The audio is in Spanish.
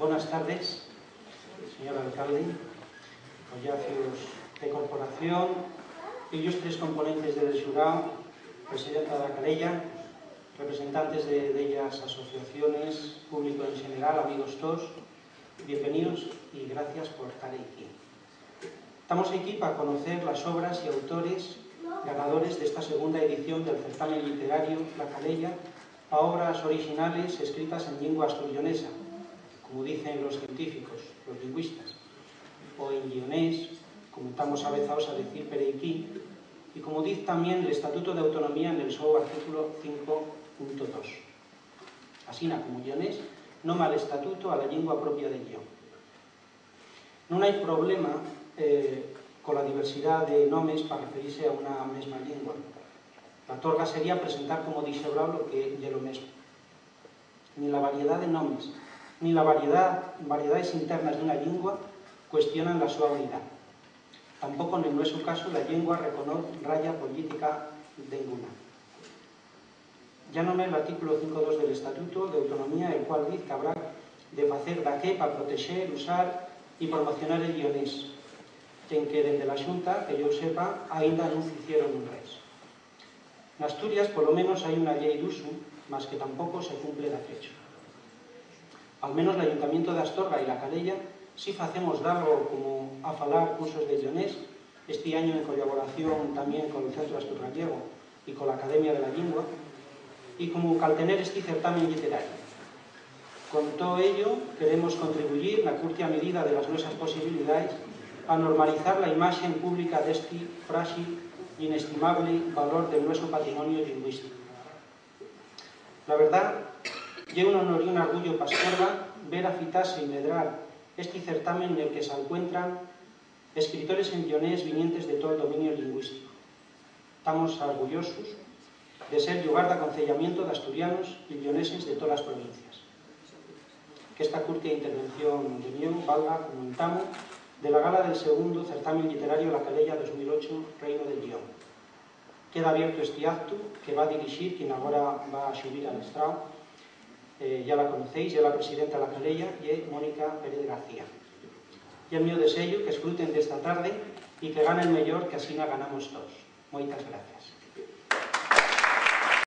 Buenas tardes, señor alcalde, collacios de corporación, ilustres componentes del xurao, presidenta da Calella, representantes de ellas asociaciones, público en general, amigos todos, bienvenidos y gracias por estar aquí. Estamos aquí para conocer las obras y autores ganadores de esta segunda edición del certamen literario La Calella, a obras originales escritas en lengua asturionesa, como dicen los científicos, los lingüistas, o en guionés, como estamos avezados a decir pereiquí, y como dice también el Estatuto de Autonomía en el seu artículo 5.2. Así como guionés, noma el estatuto a la lengua propia del guión. Non hai problema con la diversidad de nomes para referirse a una mesma lengua. La torga sería presentar como dixebrado lo que é lo mesmo. Ni la variedad de nomes, ni la variedades internas de una lengua cuestionan la súa unidade. Tampoco en nuestro caso la lengua reconoce raya política ninguna. Ya nomé el artículo 5.2 del Estatuto de Autonomía, el cual dice que habrá de facer daqué para proteger, usar y promocionar el guionés, en que desde la Xunta, que yo sepa, ainda non hicieron un res. En Asturias, por lo menos, hay una ley de uso, mas que tampoco se cumple de fecho. Al menos el Ayuntamiento de Astorga y La Calella sí hacemos algo como a falar cursos de guionés, este año en colaboración también con el Centro Asturgallego y con la Academia de la Lengua, y como al tener este certamen literario. Con todo ello, queremos contribuir, en la curta medida de las nuestras posibilidades, a normalizar la imagen pública de este frágil e inestimable valor de nuestro patrimonio lingüístico. La verdad, es un honor y un orgullo para Astorga ver afitarse y medrar este certamen en el que se encuentran escritores en guionés vinientes de todo el dominio lingüístico. Estamos orgullosos de ser lugar de aconsellamiento de asturianos y guioneses de todas las provincias. Que esta curta intervención de mío valga, como comentamos, de la gala del segundo certamen literario La Calella 2008, Reino del Guión. Queda abierto este acto que va a dirigir quien ahora va a subir al estrado. Ya la conocéis, ya la presidenta de La Calella y es Mónica Pérez García. Y el mío deseo que disfruten de esta tarde y que gane el mejor, que así la ganamos todos. Muchas gracias.